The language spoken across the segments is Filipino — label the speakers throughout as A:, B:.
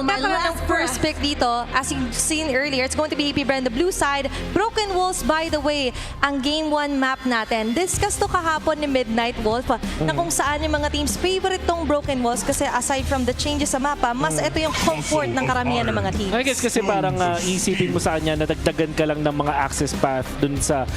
A: magkakaroon ng first pick dito. As you've seen earlier, it's going to be AP Brand, the blue side. Broken Walls, by the way, ang Game 1 map natin. Discuss to kahapon ni Midnight Wolf na kung saan yung mga teams favorite tong Broken Walls kasi aside from the changes sa mapa, mas ito yung comfort ng karamihan ng mga teams.
B: I guess kasi parang isipin mo sa kanya na dagdagan ka lang ng mga access path dun sa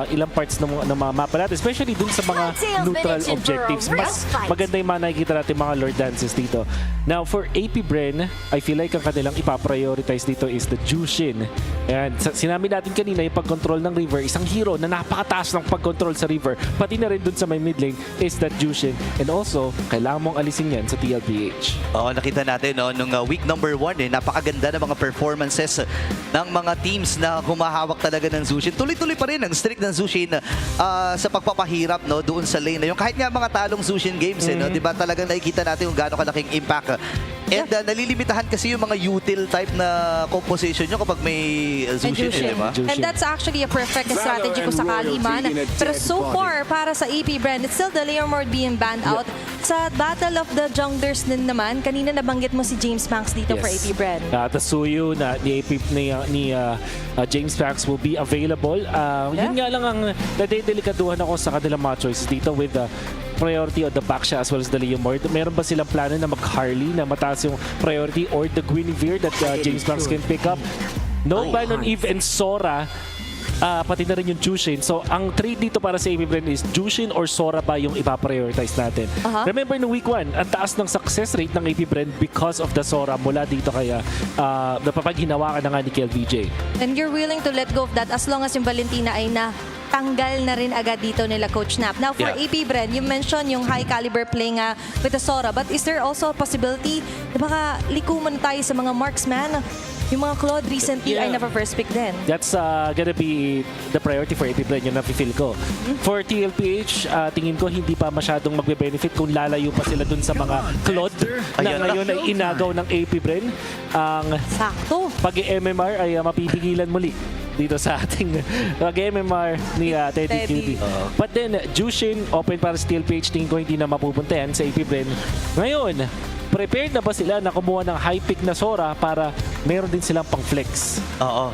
B: ilang parts ng mga mapa natin, especially dun sa mga neutral objectives. Mas maganda yung mga nakikita natin mga Lord Dances dito. Now, for AP Bren, I feel like ang kanilang ipaprioritize dito is the Jushin. And sinabi natin kanina, yung pag-control ng river, isang hero na napakataas ng pag-control sa river, pati na rin dun sa may mid lane, is that Jushin. And also, kailangan mong alisin yan sa TLPH.
C: Oo, nakita natin no, nung week number 1, napakaganda ng mga performances ng mga teams na humahawak talaga ng Zushin. Tuloy-tuloy pa rin ang streak ng Zushin sa pagpapahirap no, doon sa lane na yung kahit nga mga talong Zushin games, no, di ba talagang nakikita natin kung gaano kalaking impact. And nalilimitahan kasi yung mga util type na composition nyo kapag may Zushin, di ba?
A: And that's actually a perfect strategy kung sakali man. Pero so far, para sa AP Brand, it's still the layer mode being banned out. Sa Battle of the Junglers din naman, kanina nabanggit mo si James Manx dito for AP Brand.
B: The Suyu na ni AP ni James Manx will be available. Yun nga lang ang nadedelikaduhan ako sa kanilang mga choices dito with the priority of the Baksha as well as the Leomord. Meron ba silang plano na mag-Harley na mataas yung priority or the Guinevere that James Manx can pick up? No ban on Eve and Sora. Pati na rin yung Jushin. So, ang trade dito para sa AP Bren is Jushin or Sora ba yung ipaprioritize natin. Remember, no week 1, ang taas ng success rate ng AP Bren because of the Sora mula dito kaya napapaghinawakan na nga ni KLVJ.
A: And you're willing to let go of that as long as yung Valentina ay tanggal na rin agad dito nila Coach Nap. Now for AP Bren, you mentioned yung high caliber play nga with the Sora, but is there also a possibility na baka likuman tayo sa mga marksman? Yung mga Claude recently ay first pick din.
B: That's gonna be the priority for AP Bren, yung nafe-feel ko. For TLPH, tingin ko hindi pa masyadong magbe-benefit kung lalayo pa sila dun sa mga Claude na ngayon ay inagaw ng AP Bren. Ang
A: sakto.
B: Pag-MMR ay mapipigilan muli dito sa ating MMR ni Teddy Cutie. But then, Jushin, open para sa TLPH, tingin ko hindi na mapupuntahan sa AP Bren. Ngayon, prepared na ba sila na kumuha ng high pick na Sora para meron din silang pang flex?
C: Oo.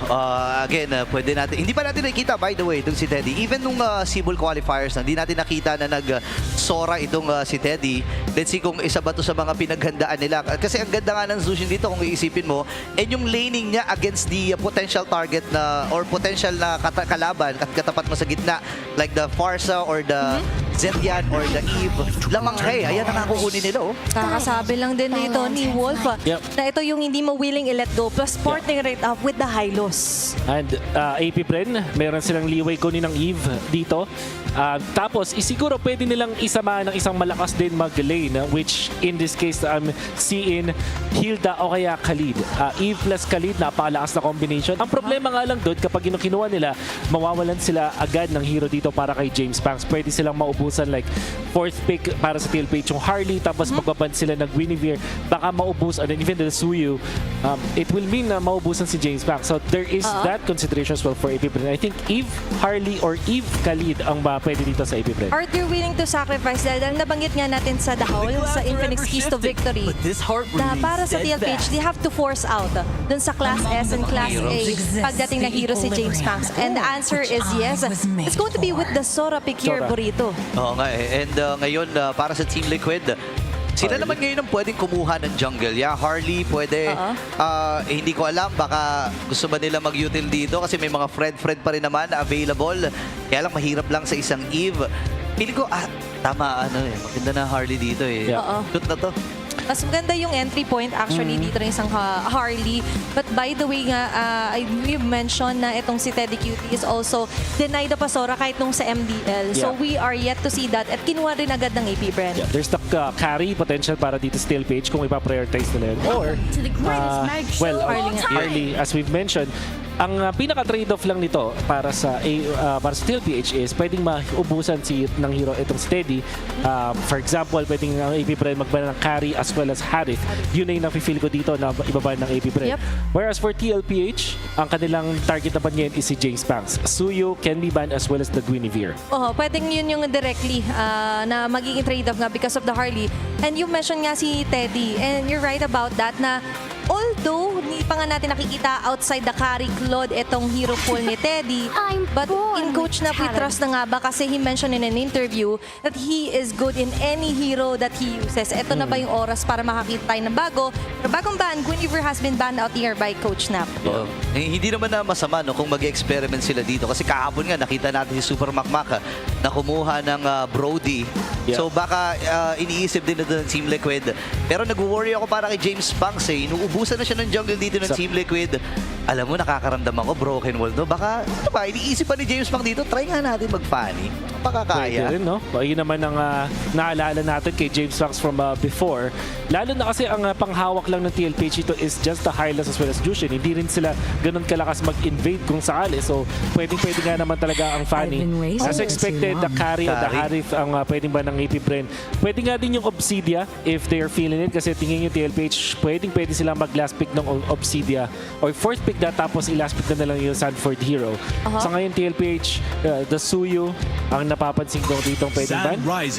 C: Again, pwede natin. Hindi pa natin nakikita, by the way, itong si Teddy. Even nung Cebul qualifiers, hindi natin nakita na nag-Sora itong si Teddy. Let's see kung isa ba to sa mga pinaghandaan nila. Kasi ang ganda nga ng Zushin dito, kung iisipin mo, and yung laning niya against the potential target na or potential na kalaban at katapat mo sa gitna, like the Farsa or the Zetian or the Eve. Lamang Ray, ayan ang nakukunin nila.
A: Kakasabi lang din nito ni Wolf na ito yung hindi mo willing i-let go plus partnering right up with the Hylos.
B: And AP Bren, meron silang leeway kunin ng Eve dito. Tapos, siguro pwede nilang isama ng isang malakas din mag-lane, which in this case, I'm seeing Hilda o kaya Khalid. Eve plus Khalid, napakalakas na combination. Ang problema nga lang doon, kapag kinuha nila, mawawalan sila agad ng hero dito para kay James Manx. Pwede silang maubusan like 4th pick para sa TLPH yung Harley, tapos magbaban sila ng Guinevere. Baka maubusan, and even the Suyu, it will mean na maubusan si James Manx. So there is that consideration as well for AP Bren. I think Eve, Harley, or Eve Khalid ang pwede dito sa AP Bren.
A: Are they willing to sacrifice dahil nabanggit nga natin sa The Howl, sa Infinix Keys to Victory, na para sa TLPH, they have to force out dun sa Class S and Class A pagdating na hero si James Manx. And the answer is yes. It's going to be with the Sora pick here, Burrito.
C: Oo nga eh. And ngayon, para sa Team Liquid, sila naman ngayon ang pwedeng kumuha ng jungle. Harley pwede. Hindi ko alam, baka gusto ba nila mag-util dito kasi may mga Fred pa rin naman na available. Kaya lang mahirap lang sa isang Eve. Pili ko, tama, maganda na Harley dito eh. Shoot na to.
A: Mas maganda yung entry point actually dito rin isang Harley. But by the way nga, we've mentioned na itong si Teddy Cutie is also denied the Pasora kahit nung sa MDL. So we are yet to see that at kinuha rin agad ng AP Bren.
B: There's the carry potential para dito sa TLPH kung ipa-prioritize nila yun. Or, Harley, as we've mentioned, ang pinaka-trade-off lang nito para sa TLPH is pwedeng maubusan ng hero itong steady. For example, pwedeng ang AP Bren magban ng carry as well as Harith. Yun na yung nafe-feel ko dito na ibaban ng AP Bren. Whereas for TLPH, ang kanilang target naman ngayon is si James Manx. Suyu, can be banned as well as the Guinevere.
A: Pwedeng yun yung directly na magiging trade-off nga because of the Harley. And you mentioned nga si Teddy. And you're right about that na although hindi pa nga natin nakikita outside the carry Claude itong hero pool ni Teddy, but in Coach Nap, we trust na nga ba kasi he mentioned in an interview that he is good in any hero that he uses. Ito na ba yung oras para makakita tayo ng bago? Pero bagong ban, Guinevere has been banned out here by Coach Nap.
C: Hindi naman na masama no, kung mag-experiment sila dito. Kasi kahapon nga, nakita natin si Super Makmak na kumuha ng Brody.
B: Yeah.
C: So baka iniisip din na doon ng Team Liquid. Pero nag-worry ako para kay James Punks eh. Inuubusan na siya ng jungle dito ng Team Liquid. Alam mo, nakakaramdam ako, broken wall, no? Baka, ano ba, iniisip pa ni James Punks dito, try nga natin mag-funny. Baka kaya.
B: Pwede rin, no? Yun naman ang naalala natin kay James Fox from before. Lalo na kasi ang panghawak lang ng TLPH ito is just the Hylas as well as Jushin. Hindi rin sila ganun kalakas mag-invade kung sakali. So, pwede nga naman talaga ang Fanny. As expected, the carry at the Harith ang pwedeng ba ng AP Bren. Pwede nga din yung Obsidia if they're feeling it. Kasi tingin yung TLPH, pwede silang mag-last pick ng Obsidia or fourth pick na tapos i-last pick na lang yung Sanford Hero. Sa ngayon, TLPH, the Suyu, ang napapansin ko dito pwedeng ban.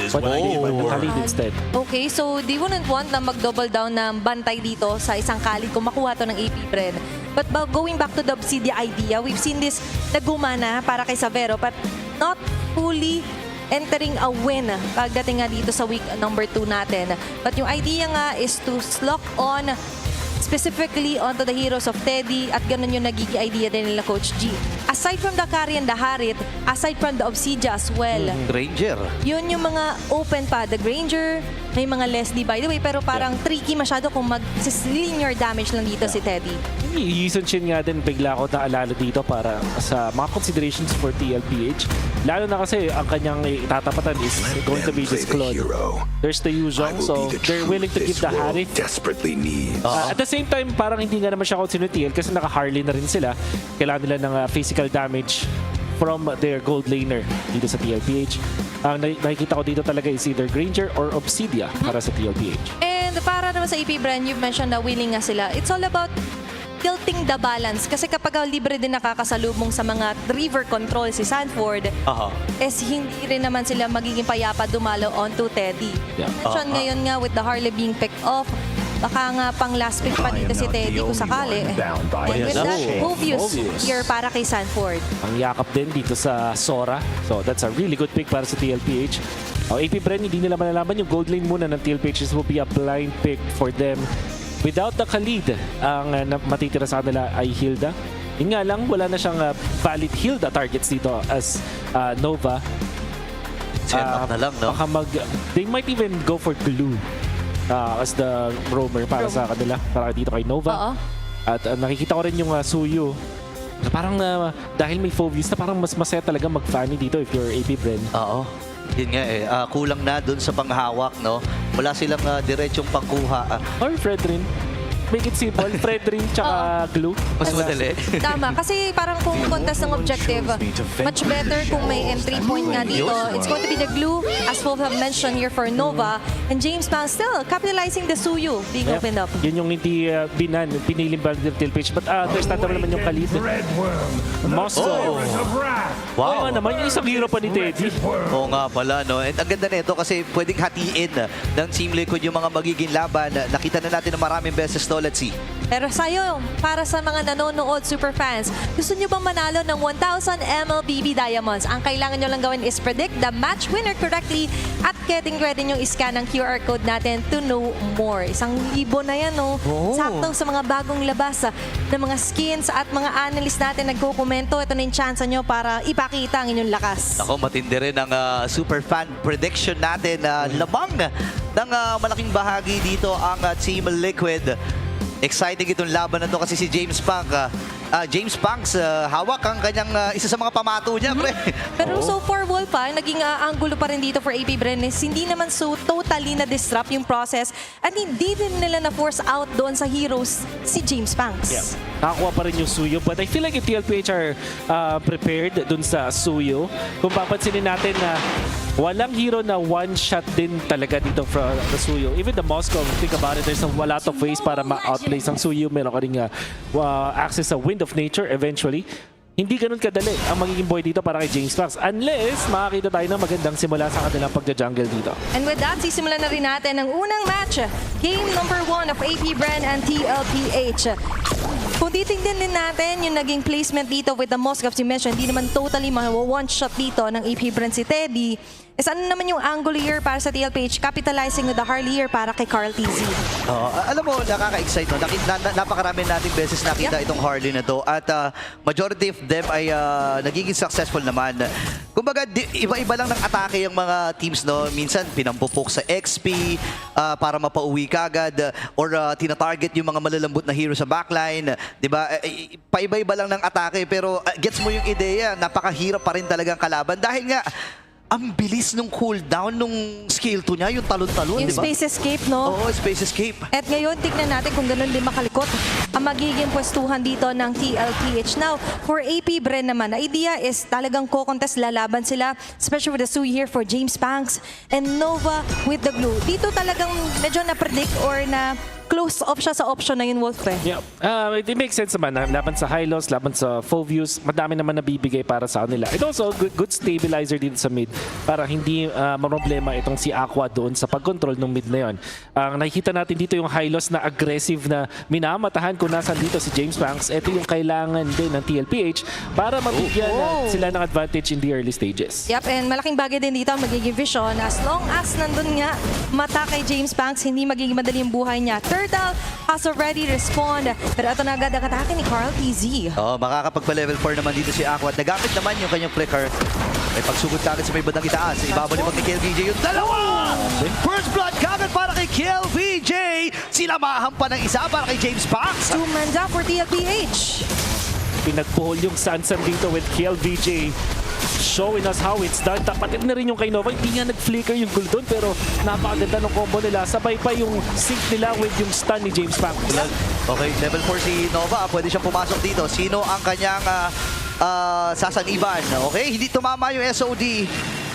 B: But Khalid instead.
A: Okay, so they wouldn't want na mag-double down ng bantay dito sa isang Khalid kung makuha to ng AP Bren. But going back to the Obsidia idea, we've seen this nagumana para kay Savero but not fully entering a win pagdating nga dito sa week number 2 natin. But yung idea nga is to lock on specifically onto the heroes of Teddy at ganun yung nagiging idea din nila Coach G. Aside from the carry and the Harith, aside from the Obsidia as well,
C: Granger.
A: yun yung mga open pa. The Granger, may mga Leslie by the way, pero parang tricky masyado kung mag-linear damage lang dito si Teddy.
B: Yison Shin nga din bigla ko naalala dito para sa mga considerations for TLPH. Lalo na kasi ang kanyang itatapatan is going to be this Claude. There's the Yuzhong, so they're willing to give the Harith.
D: Desperately needs.
B: At the same time, parang hindi nga naman siya considered TL kasi naka-Harley na rin sila. Kailangan nila ng physical damage from their gold laner dito sa TLPH. Ang nakikita ko dito talaga is either Granger or Obsidia para sa TLPH.
A: And para naman sa AP Bren, you've mentioned na willing nga sila. It's all about tilting the balance. Kasi kapag libre din nakakasalubong sa mga river control si Sanford, is hindi rin naman sila magiging payapa dumalo onto Teddy.
B: Yeah.
A: Mention ngayon nga with the Harley being picked off, baka nga pang last pick pa dito si Teddy kung sakali. And with that, Hovius here para kay Sanford.
B: Ang yakap din dito sa Sora. So that's a really good pick para sa TLPH. AP Bren, hindi nila malalaman yung gold lane muna ng TLPH. This will be a blind pick for them. Without the Khalid, ang matitira sa kanila ay Hilda. Yun nga lang, wala na siyang valid Hilda targets dito as Nova.
C: Na lang, no?
B: Baka they might even go for Glue as the roamer para sa kanila, para dito kay Nova. At nakikita ko rin yung Suyu. Parang dahil may Phobius na parang mas masaya talaga mag-fanny dito if you're AP Bren.
C: Oo. Yun nga eh. Kulang na dun sa panghawak, no? Wala silang diretsyong pangkuha.
B: Or Fred rin. Make it simple. Fred rin tsaka Glue.
C: Mas madali.
A: Tama, kasi parang kung contest ng objective, much better kung may entry point nga dito. It's going to be the Glue, as Wolf have mentioned here for Nova. And James Pang still capitalizing the Suyu being opened up.
B: Yun yung hindi piniling ba ng TLPH. But there's not naman yung Khalid. Moscow.
C: Wow.
B: Oo naman, yung isang hero pa ni Teddy.
C: Oo nga pala, no? And ang ganda nito kasi pwedeng hatiin ng Team Liquid yung mga magiging laban. Nakita na natin na maraming beses to. Let's see.
A: Pero sa'yo, para sa mga nanonood superfans, gusto nyo bang manalo ng 1,000 MLBB Diamonds? Ang kailangan nyo lang gawin is predict the match winner correctly at getting ready nyo iscan ang QR code natin to know more. 1,000 na yan, no? Sakto sa mga bagong labas ng mga skins at mga analyst natin nagkukomento. Ito na yung chance nyo para ipakita ang inyong lakas.
C: Ako, matindi rin ang super fan prediction natin. Lamang ng malaking bahagi dito ang Team Liquid. Exciting itong laban na to kasi si James Pang, hawak ang kanyang isa sa mga pamato niya, pre.
A: Pero so far, Wolf, naging angulo pa rin dito for AP Bren. Hindi naman so totally na-disrupt yung process at hindi din nila na-force out doon sa heroes si James Pangs.
B: Yeah. Nakakuha pa rin yung Suyo. But I feel like if TLPH are prepared dun sa Suyo, kung papansinin natin na walang hero na one-shot din talaga dito from the Suyo. Even the Moscow, think about it, there's a lot of ways para ma-outplace ang Suyo. Meron ka rin access sa Wind of Nature eventually. hindi ganun kadali ang magiging buhay dito para kay James Pangs unless makakita tayo ng magandang simula sa kanilang pagja-jungle dito.
A: And with that, sisimulan na rin natin ang unang match. Game number 1 of AP Bren and TLPH. Kung titignan din natin yung naging placement dito with the Moscow, you mentioned, hindi naman totally one shot dito ng AP Bren si Teddy. Is ano naman yung angle here para sa TLPH, capitalizing with the Harley here para kay Carl TZ.
C: Alam mo, nakaka-excite. No? Napakarami nating beses nakita itong Harley na to. At majority of them ay nagiging successful naman. Kumbaga, iba-iba lang ng atake yung mga teams. No? Minsan, pinampupok sa XP para mapauwi kagad. Or tina-target yung mga malalambot na hero sa backline. Diba? Paiba-iba lang ng atake. Pero gets mo yung ideya, napakahirap pa rin talagang kalaban. Dahil nga, ang bilis nung cooldown nung skill 2 niya, yung talon-talon,
A: Yung
C: di ba?
A: space escape, no?
C: Oo, space escape.
A: At ngayon, tignan natin kung ganun din makalikot ang magiging pwestuhan dito ng TLPH. Now, for AP Bren naman, the idea is talagang co-contest, lalaban sila, especially with the Sui here for James Pangs and Nova with the Glue. Dito talagang medyo na-predict or na close off siya sa option na yun, Wolf.
B: Yeah. It makes sense naman. Laban sa Hylos, laban sa Phoveus, madami naman nabibigay para sa kanila. It also good stabilizer dito sa mid para hindi problema itong si Aqua doon sa pag-control ng mid na yun. Ang nakikita natin dito yung Hylos na aggressive na minamatahan kung nasan dito si James Pangs. Ito yung kailangan din ng TLPH para mabigyan sila ng advantage in the early stages.
A: Yep, and malaking bagay din dito ang magiging vision. As long as nandun nga mata kay James Pangs, hindi magiging madali yung buhay niya. Turtle has already respond. Pero ito na agad ang atake ni Carl TZ.
C: Makakapagpa-level 4 naman dito si Aqua. At nagamit naman yung kanyang flicker. May pagsugod kagad sa may bandang itaas. Ibabalibag ni KLVJ yung dalawa! First blood kagad para kay KLVJ. Sinamahan pa ng isa para kay James Pangs.
A: 2 man down for TLPH.
B: Pinagpuhol yung Sansan dito with KLVJ. Showing us how it's done. Tapatid na rin yung kay Nova. Hindi nga nag-flicker yung goal doon pero napakaganda ng combo nila. Sabay pa yung sync nila with yung stun ni James Pangs.
C: Okay, level 4 si Nova. Pwede siyang pumasok dito. Sino ang kanyang sasaniban? Okay, hindi tumama yung SOD.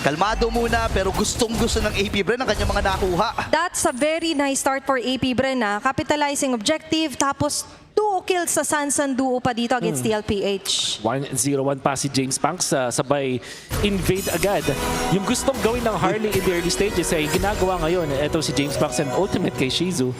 C: Kalmado muna pero gustong-gusto ng AP Bren ang kanyang mga nakuha.
A: That's a very nice start for AP Bren. Capitalizing objective, tapos 2 kills sa Sansan duo pa dito against TLPH.
B: 1-0-1 pa si James Pangs, sabay invade agad. Yung gustong gawin ng Harley in the early stages ay ginagawa ngayon. Ito si James Pangs and ultimate kay Shizu.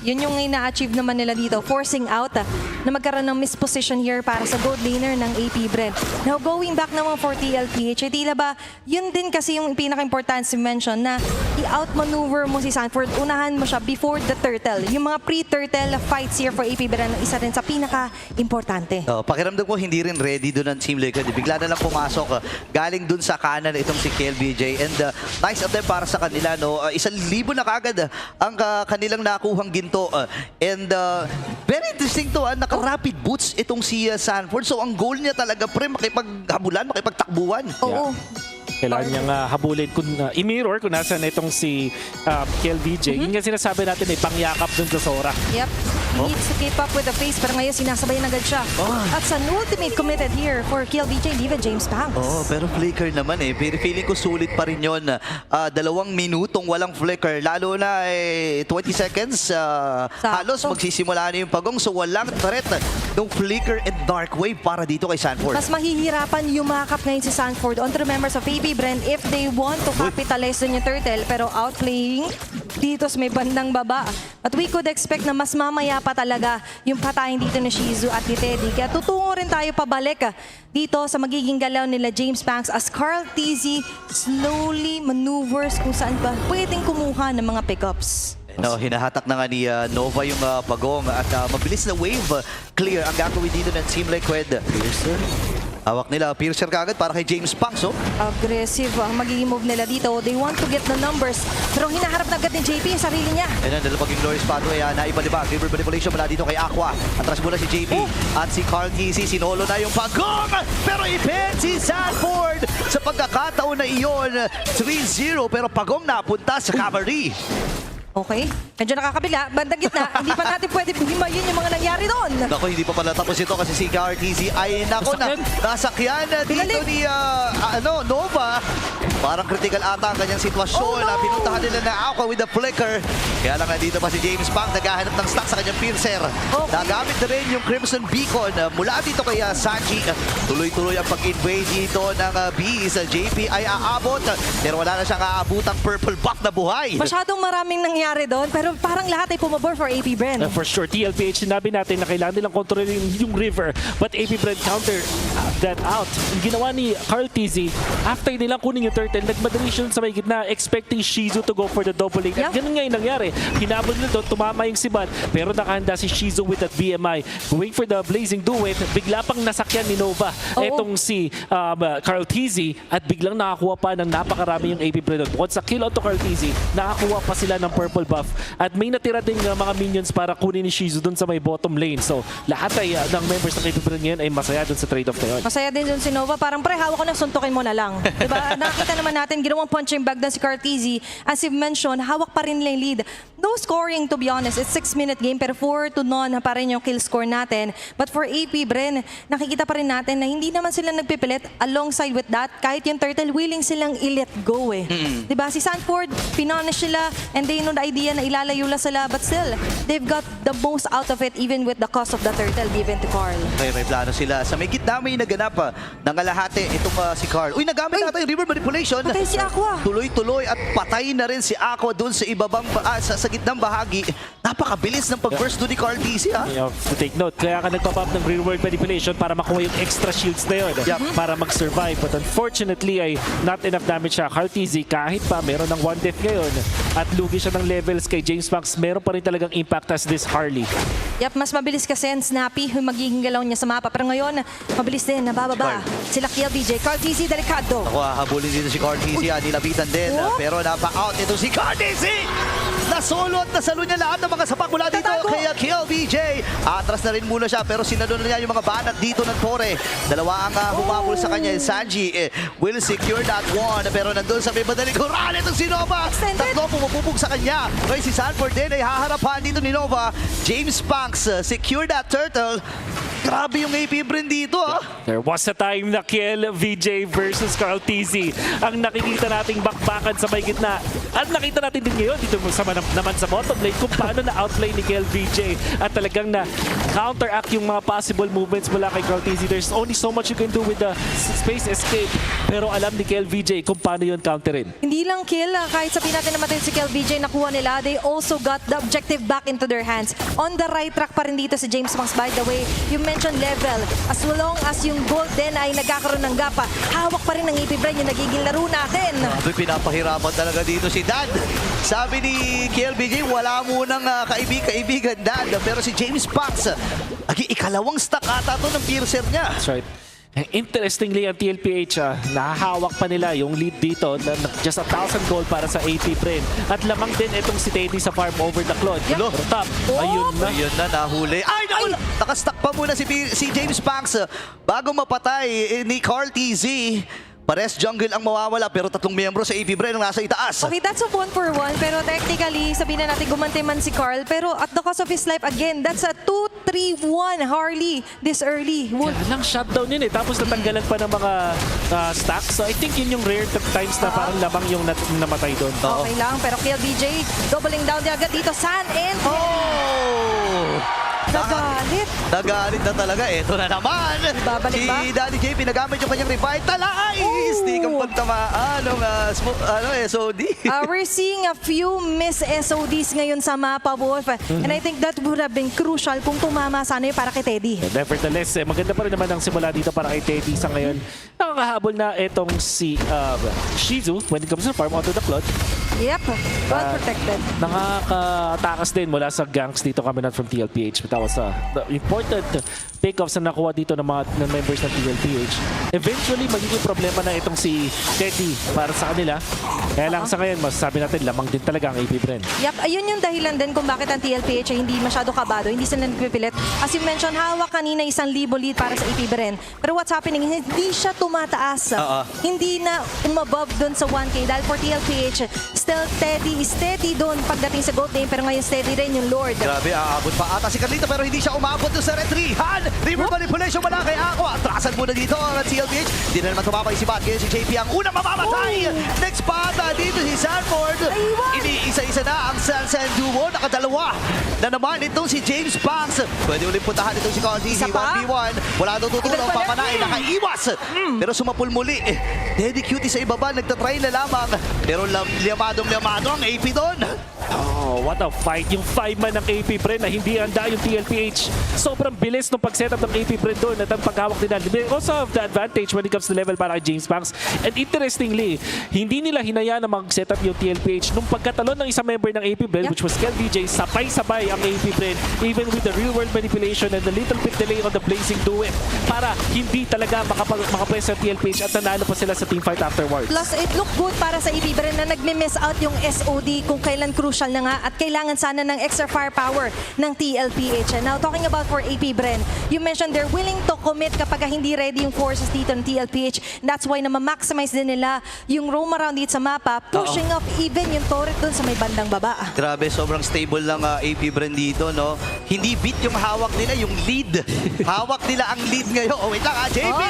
A: Yun yung ina-achieve naman nila dito, forcing out na magkaroon ng misposition here para sa gold laner ng AP Bren. Now, going back naman for TLPH, tila ba, yun din kasi yung pinaka-importance mention na i-outmaneuver mo si Sanford, unahan mo siya before the turtle. Yung mga pre-turtle fights here for AP Bren, isa rin sa pinaka-importante.
C: Pakiramdam ko hindi rin ready doon ang Team Liquid. Bigla na lang pumasok. Galing doon sa kanan itong si KLVJ. And nice of them para sa kanila. No? 1,000 na kagad ang kanilang nakuhang ginto. And very interesting to. Naka-rapid boots itong si Sanford. So ang goal niya talaga makipaghabulan, makipagtakbuhan.
A: Oo.
B: Kailangan niyang habulin, i-mirror kung nasan itong si KLVJ. Yun nga sinasabi natin, pangyakap dun sa Sora.
A: Yep. He needs to keep up with the pace, pero ngayon sinasabayan agad siya. At sa ultimate committed here for KLVJ, even James Pangs.
C: Pero flicker naman Pero feeling ko sulit pa rin yun. 2 minutong walang flicker. Lalo na 20 seconds. Halos magsisimula na yung pagong. So walang threat ng flicker and dark wave para dito kay Sanford.
A: Mas mahihirapan yumakap ngayon si Sanford on to the members of AP Bren if they want to capitalize dun yung turtle. Pero outplaying dito sa may bandang baba. But we could expect na mas mamaya pa talaga yung patayin dito ni Shizu at ni Teddy. Kaya tutungo rin tayo pabalik dito sa magiging galaw nila James Pangs as Carl TZ slowly maneuvers kung saan ba pwedeng kumuha ng mga pickups.
C: Hinahatak na nga ni Nova yung pagong at mabilis na wave clear ang gagawin dito ng Team Liquid. Hawak nila, Piercer kagad para kay James Pangs.
A: Aggressive ang magiging move nila dito. They want to get the numbers. Pero hinaharap na agad ni JP ang sarili niya.
C: And then, dalawang Glorious Pathway, naibalibag. River Manipulation mula dito kay Aqua. Atras mula si JP. At si Carl TC, sinolo na yung pagong. Pero ipin si Sanford sa pagkakataon na iyon. 3-0, pero pagong napunta sa Cavalry.
A: Okay. Medyo nakakabila. Bandang gitna. Hindi pa natin pwede himayin yung mga nangyari doon.
C: Nako, hindi pa pala tapos ito kasi si KRTZ ay nako na nasakyan na dito
A: Pinalik.
C: ni Nova. Parang critical ata ang kanyang sitwasyon.
A: Oh, no.
C: Pinuntahan nila na Aqua with the flicker. Kaya lang nandito pa si James Pang naghahanap ng stock sa kanyang piercer.
A: Okay.
C: Nagamit na rin yung Crimson Beacon mula dito kay Sanji. Tuloy-tuloy ang pag-invade dito ng Bees. JP ay aabot pero wala na siyang aabutang purple buff na buhay.
A: Masyadong maraming nangyari doon, pero parang lahat ay pumabor for AP Bren.
B: For sure, TLPH, sinabi natin na kailangan nilang kontrolin yung river. But AP Brand counter that out. Yung ginawa ni Carl TZ, after nilang kunin yung turtle, nagmadali siya sa may gitna, expecting Shizu to go for the double lane. At
A: Yeah.
B: ganun nga yung nangyari. Hinabol nila doon, tumama yung Siban, pero nakahanda si Shizu with that BMI. Going for the Blazing Duet, bigla pang nasakyan ni Nova.
A: Oo.
B: Etong si Carl TZ, at biglang nakakuha pa ng napakarami yung AP Brand. Once a kill onto Carl TZ, nakakuha pa sila ng purple buff. At may natira ding mga minions para kunin ni Shizu dun sa may bottom lane. So, lahat ay ng members ng AP Brand ngayon ay masaya dun sa trade-off na yun.
A: Masaya din dun si Nova. Parang pre, hawak ko na, suntukin mo na lang. Diba? Nakita naman natin, ginawang punching bag na si Cartezi. As you've mentioned, hawak pa rin nila yung lead. No scoring, to be honest. It's 6-minute game, pero 4-0 pa rin yung kill score natin. But for AP Bren, nakikita pa rin natin na hindi naman sila nagpipilit. Alongside with that, kahit yung turtle, willing silang i-let go eh. Diba? Si Sanford, pinonish sila, and they know the idea na ilalayo lang sila. But still, they've got the most out of it, even with the cost of the turtle given to Carl.
C: May plano sila. Sa may gitna may naganap nangalahati itong si Carl. Uy, nagamit natin yung river manipulation.
A: Patay si Aqua.
C: Tuloy-tuloy at patay na rin si Aqua doon sa ibabang sa gitnang bahagi. Napakabilis ng pag-burst doon ni Carl DC, ha?
B: You have to take note. Kaya ka nagpa-pop ng real world manipulation para makuha yung extra shields na yun.
C: Yup.
B: Para mag-survive. But unfortunately ay not enough damage siya. Carl TZ kahit pa meron ng 1 death ngayon at lugi siya ng levels kay James Max, meron pa rin talagang impact as this Harley.
A: Yep, mas mabilis kasi and snappy yung magiging galaw niya sa mapa. Pero ngayon, mabilis din, nabababa. Sila KLBJ, Carl TZ, delikado.
C: Ako, habulin dito si Carl DC, nilapitan din.
A: Whoop.
C: Pero napa-out ito si Carl DC! Nasolo at nasalo niya lahat ng mga sapak mula dito
A: Tatago.
C: kay KLBJ. Atras na rin muna siya pero sinalo na niya yung mga banat dito ng Torre. Dalawa ang humabol sa kanya. Sanji will secure that one. Pero nandun sa may madaling kural itong si Nova.
A: Extended.
C: Tatlo pumupupog sa kanya. Ngayon si Sanford din ay haharapan dito ni Nova. James Punks secure that turtle. Grabe yung AP Bren dito, ah.
B: There was a time na Kiel VJ versus Carl TZ ang nakikita nating bakbakan sa may gitna. At nakita natin din ngayon dito naman sa bottom lane kung paano na-outplay ni Kiel VJ at talagang na counteract yung mga possible movements mula kay Carl TZ. There's only so much you can do with the space escape. Pero alam ni Kiel VJ kung paano yun counterin.
A: Hindi lang kill, kahit sabihin natin naman si KLBJ nakuha nila, they also got the objective back into their hands. On the right track pa rin dito si James Max, by the way. You mentioned level. As long as yung gold din ay nagkakaroon ng gapa, hawak pa rin ng AP Bren yung nagiging laro natin.
C: Grabe, pinapahirapan talaga dito si Dad. Sabi ni KLBJ, wala munang kaibigan Dad. Pero si James Punks, ikalawang stack ata to ng piercer niya.
B: That's right. Interestingly, ang TLPH, nahahawak pa nila yung lead dito na just 1,000 gold para sa AP Bren. At lamang din itong si Teddy sa farm over the Claude.
A: Yep.
B: Pero top, ayun na.
C: Ayun na, nahuli. Ay, naku! Nakastack pa muna si James Punks bago mapatay ni Carl TZ. Pares jungle ang mawawala pero tatlong miyembro sa AP Bren ang nasa itaas.
A: Okay, that's a 1-for-1, pero technically, sabihin na natin gumante man si Carl, pero at the cost of his life, again, that's a 2-3-1 Harley this early.
B: Kaya lang shutdown yun eh. Tapos natanggalan pa ng mga stacks. So I think yun yung rare times na parang lamang yung namatay doon.
A: Okay lang, pero KLBJ, doubling down din agad dito, San and
C: Oh!
A: nagalit.
C: Nagalit na talaga. Eto na naman.
A: Babalik
C: Si
A: ba?
C: Daddy JP nagamit yung kanyang revive. Talay! Stick ang pagtamaan ng SOD.
A: We're seeing a few miss SODs ngayon sa mapa, Wolf. And I think that would have been crucial kung tumama sana yung para kay Teddy.
B: Nevertheless, maganda pa rin naman ang simula dito para kay Teddy sa ngayon. Nakakahabol na itong si Shizu when it comes to farm onto the Claude.
A: Yep, well protected.
B: Nakakatakas din mula sa ganks dito coming out from TLPH. But that was the important pick-offs na nakuha dito ng mga ng members ng TLPH, eventually magiging problema na itong si Teddy para sa kanila. Kaya lang sa ngayon, masasabi natin, lamang din talaga ang AP Bren.
A: Yep, ayun yung dahilan din kung bakit ang TLPH ay hindi masyado kabado, hindi sila nagpipilit. As you mentioned, hawak kanina 1,000 lead para sa AP Bren. Pero what's happening, hindi siya tumataas. Hindi na umabove doon sa 1K dahil for TLPH, still steady doon pagdating sa gold game, pero ngayon steady rin yung Lord.
C: Grabe, aabot pa ata si Carlito pero hindi siya umabot doon sa retrihan. River manipulation mula kay Aqua. Atrasan muna dito ang TLPH. Hindi na naman tumapay si Bat. Kaya si JP ang unang mamamatay. Next pata dito si Sanford. Iniisa-isa na ang Sansan Duo. Nakadalawa na naman itong si James Banks. Pwede ulit puntahan itong si Conti.
A: Isa pa?
C: 1v1. Wala daw tutulong. Papanain. Nakaiwas. Pero sumapul muli. Daddy Cutie sa ibaba. Nagtatry na lamang. Pero liyamadong ang AP doon.
B: Oh, what a fight. Yung 5-man ng AP Bren na hindi handa yung TLPH. Sobrang bilis ng pag-setup ng AP Bren doon at ang paghawak nila. They also have the advantage when it comes to level para kay James Banks. And interestingly, hindi nila hinayaan na mag-setup yung TLPH. Nung pagkatalon ng isang member ng AP Bren, which was Kel DJ, sabay-sabay ang AP Bren, even with the real-world manipulation and the little bit delay on the Blazing Duet, para hindi talaga makapress ang TLPH at nanalo pa sila sa teamfight afterwards.
A: Plus, it looked good para sa AP Bren na nagme-miss out yung SOD kung kailan crucial na nga at kailangan sana ng extra firepower ng TLPH. And now, talking about for AP Bren, you mentioned they're willing to commit kapag hindi ready yung forces dito ng TLPH. That's why na ma-maximize din nila yung roam around dito sa mapa, pushing up even yung turret dun sa may bandang baba.
C: Grabe, sobrang stable lang AP Bren dito, no? Hindi beat yung hawak nila, yung lead. Hawak nila ang lead ngayon. Oh, wait lang, JP!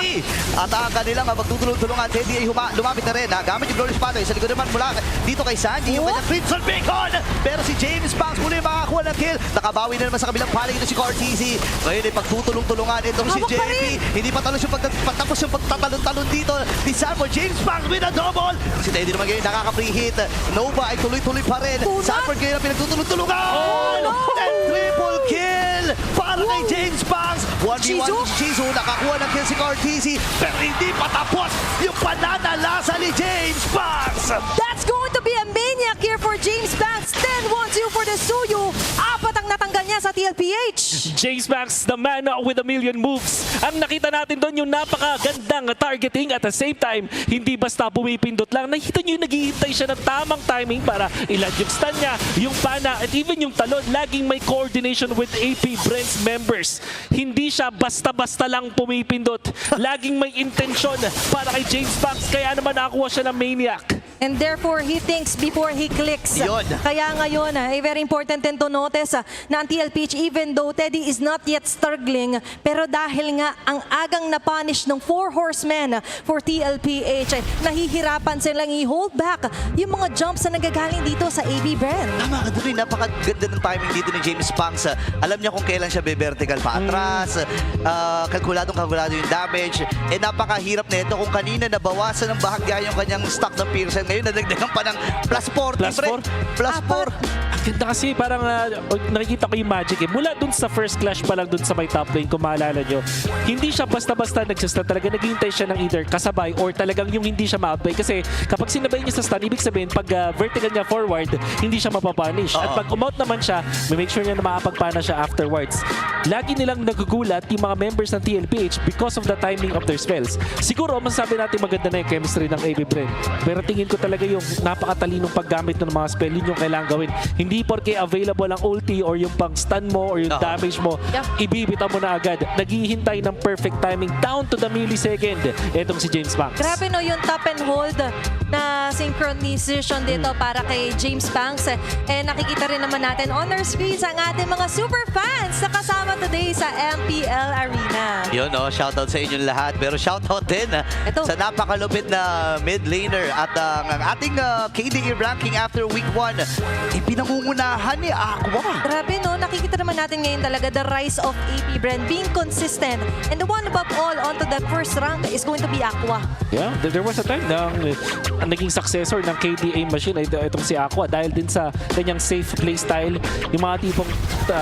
C: At ang kanila magtutulong-tulungan. Teddy ay lumapit na rin, gamit yung Glorious Pathway. Sa likod naman mula dito kay Sandy, yung kanyang Crimson Bacon! Pero si James Banks muli makakuha ng kill. Nakabawi na naman sa kabilang paling ito si Cortese. Ngayon ay pagtutulong-tulungan itong si JP. Hindi patapos yung pagtatalon-talon dito ni Sanford. James Banks with a double. Si Teddy naman ngayon nakaka-free hit. Nova ay tuloy-tuloy pa rin. Sanford ngayon ang pinagtutulong-tulungan. And triple kill para kay James Banks. 1v1 si Chizu. Nakakuha ng kill si Cortese. Pero hindi patapos yung pananalasa ni James Banks.
A: That's going to be a maniac here for James Banks. 10-1-2 for the Suyu. Apat ang natanggal niya sa TLPH.
B: James Banks, the man with a million moves. Ang nakita natin doon yung napakagandang targeting at the same time, hindi basta pumipindot lang. Nakita nyo yung naghihintay siya ng tamang timing para ilan yung stun niya, yung pana, at even yung talon. Laging may coordination with AP Bren's members. Hindi siya basta-basta lang pumipindot. Laging may intensyon para kay James Banks. Kaya naman nakakuha siya ng maniac.
A: And therefore, he thinks before he clicks.
C: Yun.
A: Kaya ngayon, very important din to notice na ang TLPH, even though Teddy is not yet struggling, pero dahil nga ang agang na-punish ng 4 horsemen for TLPH, nahihirapan silang i-hold back yung mga jumps na nagagaling dito sa AB Bren.
C: Tama ka doon, napakaganda ng timing dito ni James Banks. Alam niya kung kailan siya be-vertical pa atras. Kalkuladong yung damage. Napakahirap na ito kung kanina nabawasan ng bahagya yung kanyang stock ng Pearson. Ngayon nadagdagan pa ng plus 40. Plus 4.
B: Ang ganda kasi parang nakikita ko yung magic eh. Mula dun sa first clash pa lang dun sa may top lane, kung maalala nyo, hindi siya basta-basta nagsistun. Talaga naghihintay siya ng either kasabay or talagang yung hindi siya ma-outplay. Kasi kapag sinabay niya sa stun, ibig sabihin pag vertical niya forward, hindi siya mapapunish. At pag umout naman siya, may make sure niya na makapagpana siya afterwards. Lagi nilang nagugulat yung mga members ng TLPH because of the timing of their spells. Siguro, masasabi natin maganda na yung chemistry ng AB Bren. Pero tingin ko talaga yung napakatalinong paggamit ng mga spell, yun yung kailangan gawin. Hindi porke available ang ulti or yung pang stun mo or yung damage mo, ibibita mo na agad. Naghihintay ng perfect timing down to the millisecond. Etong si James Banks.
A: Grabe no, yung tap and hold na synchronization dito para kay James Banks. Nakikita rin naman natin on our screens ang ating mga super fans na kasama today sa MPL Arena.
C: Yun, shoutout sa inyong lahat. Pero shoutout din sa napakalupit na mid laner at ang ating KDA ranking after week 1. Ipinangungunahan ni Aqua.
A: Grabe no, nakikita naman natin ngayon talaga the rise of AP Bren being consistent. And the one above all onto the first rank is going to be Aqua.
B: Yeah, there was a time na naging successor ng KDA machine ay itong si Aqua dahil din sa kanyang safe playstyle, yung mga tipong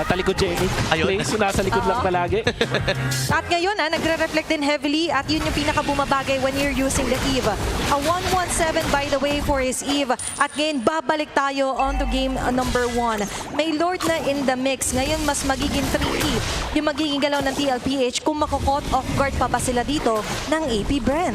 B: talikogenic plays, nasa likod lang palagi.
A: At ngayon, nagre-reflect din heavily at yun yung pinakabumabagay when you're using the Eve. A 117 by the way for his Eve. At ngayon, babalik tayo on to game number 1. May Lord na in the mix. Ngayon, mas magiging tricky yung magiging galaw ng TLPH kung makukot off guard pa ba sila dito ng AP Bren.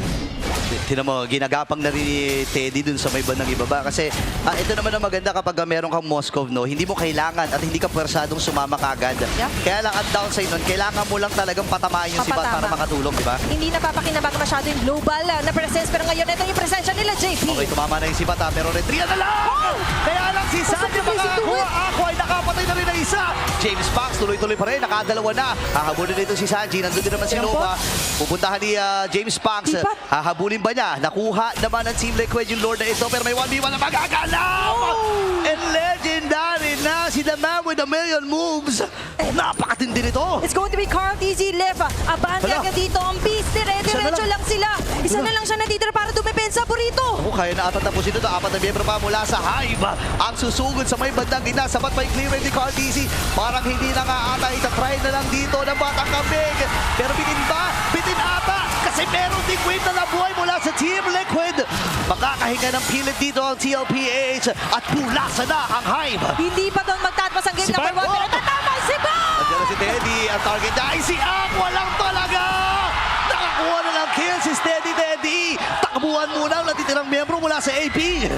C: Tinan mo, ginagapang na rin ni Teddy dun sa may bandang ibaba. Kasi ito naman ang maganda kapag meron kang Moskov, no? Hindi mo kailangan at hindi ka pwersadong sumama kagad.
A: Yeah.
C: Kaya lang ang downside nun, kailangan mo lang talagang patamaan yung sibat para makatulong, di ba?
A: Hindi napapakinabangan masyado yung global na presence. Pero ngayon, ito yung presensya nila, JP.
C: Okay, tumama na yung sibat pero retria na lang! Kaya lang si Sandy makakuha. Ako ay nakapatay na rin na isa. James Pax tuloy-tuloy pa rin, nakadalawa na. Hahabulin dito si Sanji, nandun din naman si Nova. Pupuntahan ni James Pax. Hahabulin ba niya? Nakuha naman ng Team Liquid yung Lord na ito, pero may 1v1 na magagalam! And legendary na si The Man with a Million Moves. Napakatindi nito.
A: It's going to be Carl TZ Live. Abante
C: Hala.
A: agad dito ang beast. Dire-diretso lang sila. Isa na lang siya natitira para dumepensa po rito.
C: Kaya na ata tapusin ito. 4 na miyembro pa mula sa Hive. Ang susugod sa may bandang gitna. Sapat pa yung clear ni Carl TZ. Parang hindi na nga ata. Itatry na lang dito ng Batang Kambing. Pero bitin ba? Bitin ata. Kasi meron ding wave na nabuhay mula sa Team Liquid. Makakahinga ng pilit dito ang TLPH. At pulasa na ang Hive.
A: Hindi pa doon magtatapos ang game
B: Si
A: number
B: Bat.
A: 1. Pero tatama si Bat!
C: Andiyan na si Teddy. Ang target niya ay si Aqua lang talaga. Nakakuha na lang kill si Steady Teddy. Takbuhan muna ang natitirang miyembro mula sa AP.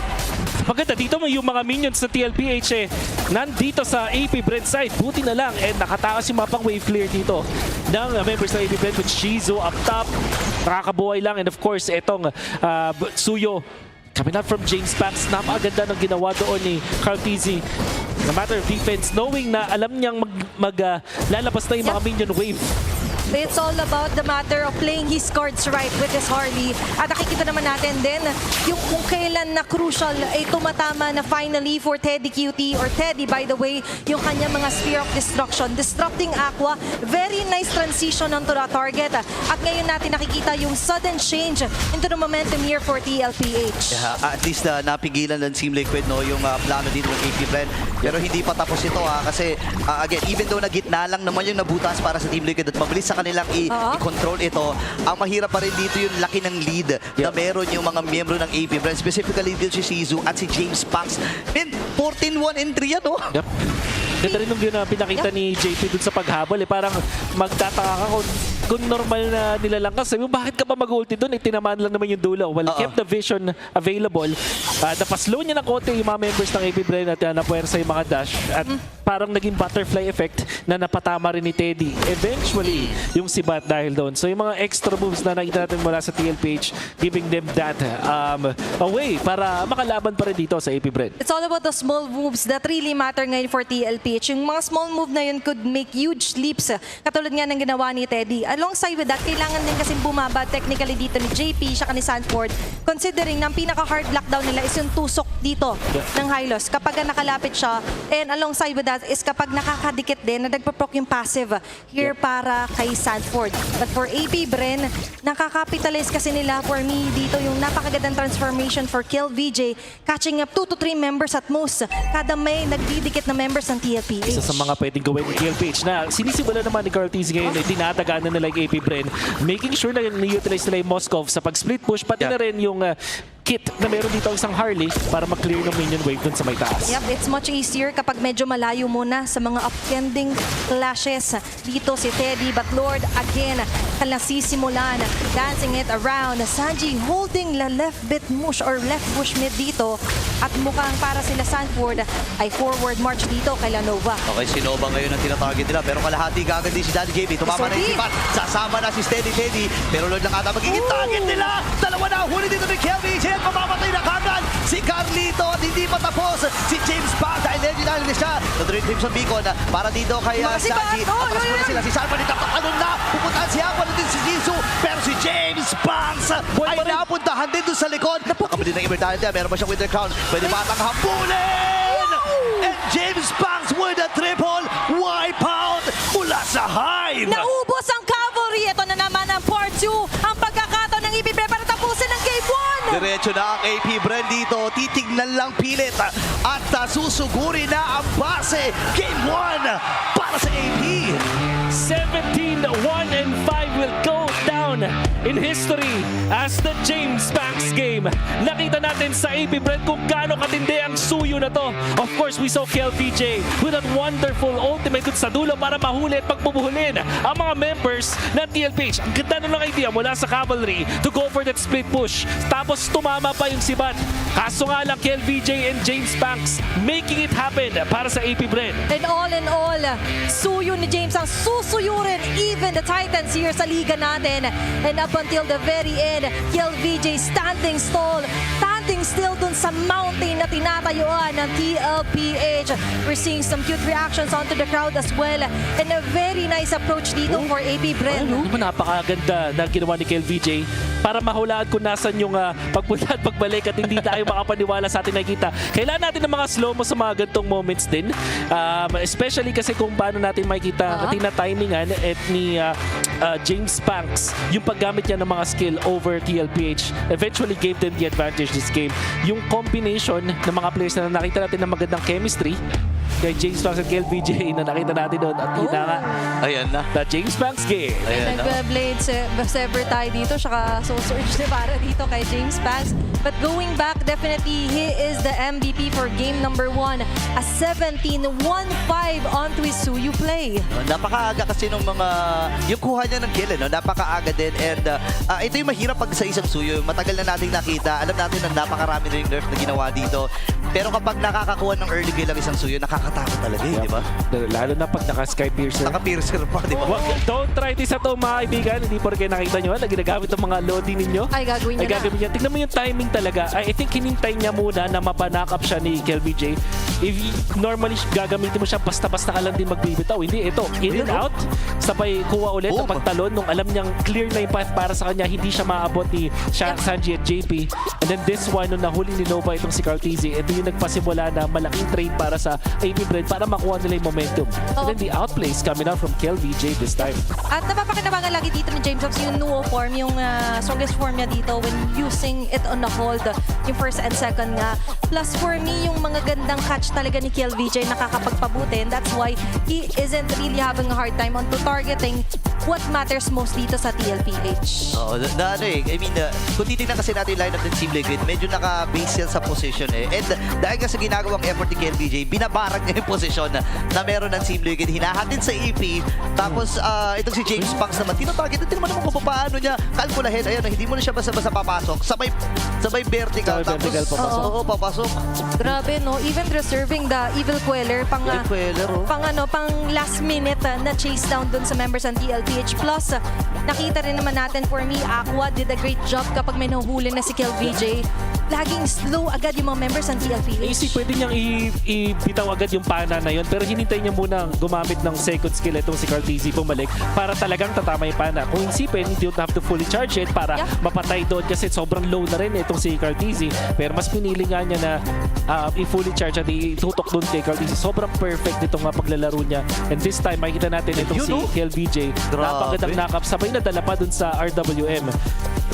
B: Maganda dito mo yung mga minions sa TLPH nandito sa AP Bren side. Buti na lang nakatakas yung mapang wave clear dito ng members ng AP Bren with Shizu up top. Nakakabuhay lang and of course itong Suyo coming out from James Pax. Napakaganda ng ginawa doon ni Carl TZ. No matter of defense, knowing na alam niyang lalabas na yung mga minion wave.
A: It's all about the matter of playing his cards right with his Harley. At nakikita naman natin din yung kung kailan na crucial ay tumatama na finally for Teddy QT or Teddy by the way, yung kanya mga Sphere of Destruction. Disrupting Aqua, very nice transition onto the target. At ngayon natin nakikita yung sudden change into the momentum here for TLPH.
C: At least napigilan ng Team Liquid no, yung plano dito ng AP Bren. Pero hindi pa tapos ito kasi again, even though na gitna lang naman yung nabutas para sa Team Liquid at mabilis sa kanilang i-control ito, ang mahirap pa rin dito yung laki ng lead na meron yung mga miyembro ng AP Bren, specifically dito si Shizu at si James Pax. 14-1-3 yan, no?
B: Yep. Ganda rin nung pinakita ni JP dun sa paghabol. Parang magtataka ka kung normal na nilalangkas. Sabi mo, bakit ka pa mag-ulti dun? Tinamaan lang naman yung dulo. Well, kept the vision available. Napaslow niya ng konti yung mga members ng AP Bren at napuwersa yung mga dash. At parang naging butterfly effect na napatama rin ni Teddy. Eventually, yung si Bat dahil doon. So yung mga extra moves na nakita natin mula sa TLPH, giving them that away para makalaban pa rin dito sa AP Bren.
A: It's all about the small moves that really matter ngayon for TLPH. Yung mga small move na yun could make huge leaps. Katulad nga ng ginawa ni Teddy. Alongside with that, kailangan din kasing bumaba technically dito ni JP, siya ni Sanford. Considering na ang pinaka-hard lockdown nila is yung tusok dito ng Hylos. Kapag nakalapit siya, and alongside with that is kapag nakakadikit din, na nagpaproc yung passive here para kay Sanford. But for AP Bren, nakakapitalize kasi nila for me dito yung napakagandang transformation for Kill VJ, catching up 2 to 3 members at most. Kada may nagdidikit na members ng TLPH.
B: Isa sa mga pwedeng gawin ng TLPH na sinisimulan naman ni Carl TZ ngayon ay dinadagaan na nila yung AP Bren, making sure na ni-utilize nila yung Moskov sa pag-split push, pati na rin yung kit na meron dito ang isang Harley para mag-clear ng minion wave dun sa may taas.
A: Yep, it's much easier kapag medyo malayo muna sa mga upending clashes. Dito si Teddy, but Lord, again, kalasisimulan, dancing it around. Sanji holding the left bit mush or left push mid dito. At mukhang para sila Sanford ay forward march dito kay Lanova.
C: Okay, si Nova ngayon ang tinatarget nila, pero kalahati kagad din si Daddy JP. Tumama na yung si Bat, sasama na si Steady Teddy, pero Lord lang ata magiging target nila. Dalawa na, huli dito ni Kelvin. Mamamatay na kagad si Carlito at hindi pa tapos si James Pax dahil legendary na siya. Nadrin Crimson Beacon para dito kay Sanji. Atras muna sila si Sanford, itatatalon na. Pupuntahan si Aqua din si Jisoo, pero si James Pax ay napuntahan din doon sa likod. Napakabili ng Immortality, meron ba siyang Winter Crown? Pwede ba atang habulin? And James Pax with a triple wipeout mula sa Hive.
A: Naubos ang cavalry. Ito na naman ang part 2. Ang pagkakataon ng EP Bren para tapusin ang game 1.
C: Diretso na ang AP Bren dito. Titignan lang pilit at susuguri na ang base. Game 1 para sa AP.
B: 17-1-5 in history as the James Banks game. Nakita natin sa AP Bred kung gaano katindi ang suyo na to. Of course, we saw KLVJ with that wonderful ultimate dun sa dulo para mahuli at pagbubuhulin ang mga members ng TLPH. Ang ganda na ng idea mula sa Cavalry to go for that split push. Tapos tumama pa yung sibat. Kaso nga lang KLVJ and James Banks making it happen para sa AP Bred.
A: And all in all, suyo ni James ang susuyurin even the Titans here sa liga natin. And up until the very end, KLVJ standing still dun sa mountain na tinatayuan ng TLPH. We're seeing some cute reactions onto the crowd as well. And a very nice approach dito for AP Bred.
B: Ano, napakaganda na ginawa ni KLVJ para mahulaan kung nasan yung pagpunta at pagbalik at hindi tayo makapaniwala sa ating nakikita. Kailangan natin ng mga slow-mo sa mga gantong moments din. Especially kasi kung paano natin makikita tina-timingan at ni James Banks yung paggamit niya ng mga skill over TLPH eventually gave them the advantage this game. Yung combination ng mga players na nakita natin ng magandang chemistry kay James Banks at KLVJ na nakita natin doon at yun na nga,
C: Ayan na.
B: the James Banks game.
C: Ayan na.
A: Nag-blade Sever tayo dito, saka so-surge si para dito kay James Banks. But going back, definitely, he is the MVP for game number 1. A 17-1-5 onto his Suyu play.
C: Napakaaga kasi nung mga yung kuha niya ng kill, no? Napakaaga din and ito yung mahirap pag sa isang Suyo. Matagal na nating nakita. Alam natin na napakarami na yung nerf na ginawa dito. Pero kapag nakakakuha ng early kill ang isang Suyo, nakakatakot talaga, di ba?
B: Lalo na pag naka-Sky Piercer.
C: Naka-piercer pa, di ba?
B: Don't try this at home, mga kaibigan. Hindi porke nakita nyo na ginagamit ng mga loading ninyo.
A: Ay, gagawin niya na.
B: niya. Tignan mo yung timing talaga. I think hinintay niya muna na mapanak up siya ni KLVJ. If normally gagamitin mo siya, basta-basta ka lang din magbibitaw. Hindi, ito, in and out. Sabay kuha ulit ang pagtalon nung alam niyang clear na yung path para sa kanya. Hindi siya maabot ni Sanji at JP. And then this one, nung nahuli ni Nova itong si Cartesi, ito yung nagpasimula na malaking trade para sa AP Bred para makuha nila yung momentum. And then the outplays coming out from KLVJ this time.
A: At napapakinabangan lagi dito ni James Banks yung Nuo form, yung strongest form niya dito when using it on the hold, yung first and second nga. Plus for me, yung mga gandang catch talaga ni KLVJ nakakapagpabuti, and that's why he isn't really having a hard time on to targeting what matters most dito sa TLPH.
C: Oo, I mean, kung titignan kasi natin yung lineup ng Team Liquid, medyo naka-base yan sa position eh. And dahil kasi ginagawang effort ni KLVJ, binabarag niya yung position na meron ng Team Liquid, hinahatid sa EP, tapos itong si James Banks naman, tinatarget, hindi naman kung paano niya kalkulahin, ayun, hindi mo na siya basta-basta papasok, sabay vertical,
B: Sabay
C: tapos,
B: vertical, papasok.
C: oo, papasok.
A: Grabe, no? Even reserving the Evil Queller pang, pang last minute na chase down dun sa members ng TLPH. Plus, nakita rin naman natin, for me, Aqua did a great job kapag may nahuhuli na si KLVJ. Laging slow agad yung mga members ng TLPH.
B: Easy, pwede niyang ibitaw agad yung pana na yun, pero hinintay niya muna gumamit ng second skill itong si Cartesi bumalik para talagang tatama yung pana. Kung isipin, you don't have to fully charge it para mapatay doon kasi sobrang low na rin itong si Cartesi. Pero mas pinili nga niya na i-fully charge at itutok doon kay Cartesi. Sobrang perfect nitong paglalaro niya. And this time, makikita natin itong si KLVJ. Napagandang knock-up. Sabay na dala pa doon sa RWM.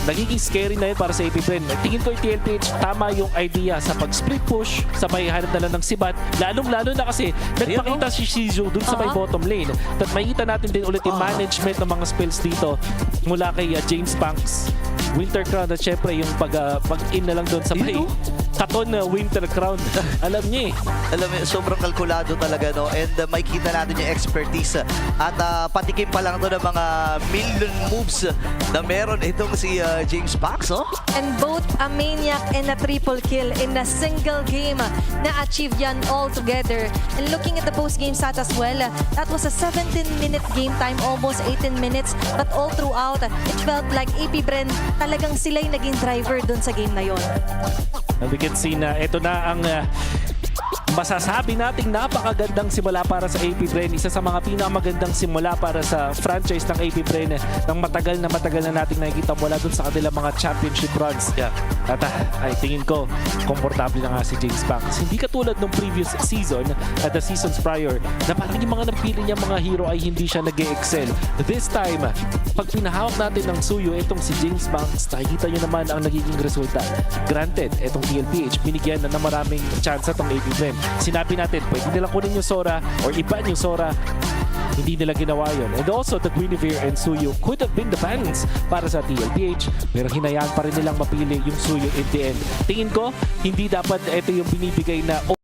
B: Nagiging scary na yun para sa AP Bred. Tingin ko yung TLPH, tama yung idea sa pag-split push, sabay hanap na lang ng sibat. Lalong-lalo na kasi nagpakita si Shizu dun sa may bottom lane. At makikita natin din ulit yung management ng mga spells dito mula kay James Banks. Winter Crown at syempre yung pag-in na lang doon sa may katon na Winter Crown. Alam niya eh.
C: Alam mo, sobrang kalkulado talaga, no? And makikita natin yung expertise at patikim pa lang to ng mga million moves na meron itong si James Banks, no?
A: And both a maniac and a triple kill in a single game na-achieve yan all together. And looking at the post-game stats as well, that was a 17-minute game time, almost 18 minutes. But all throughout, it felt like AP Bred talagang sila'y naging driver dun sa game na yon.
B: And we can see na ito na ang masasabi nating napakagandang simula para sa AP Bred. Isa sa mga pinakamagandang simula para sa franchise ng AP Bred ng matagal na nating nakikita mula dun sa kanilang mga championship runs.
C: Yeah.
B: At ay tingin ko, komportable na nga si James Banks. Hindi katulad nung previous season at the seasons prior na parang yung mga napili niya mga hero ay hindi siya nag-excel. This time, pag pinahawak natin ng suyo itong si James Banks, nakikita nyo naman ang nagiging resulta. Granted, itong TLPH, binigyan na maraming chance itong AP Bred. sinabi natin, pwede nilang kunin yung Sora or iban yung Sora. Hindi nila ginawa yun. And also, the Guinevere and Suyu could have been the bans para sa TLPH. Pero hinayaan pa rin nilang mapili yung Suyu in the end. Tingin ko, hindi dapat ito yung binibigay na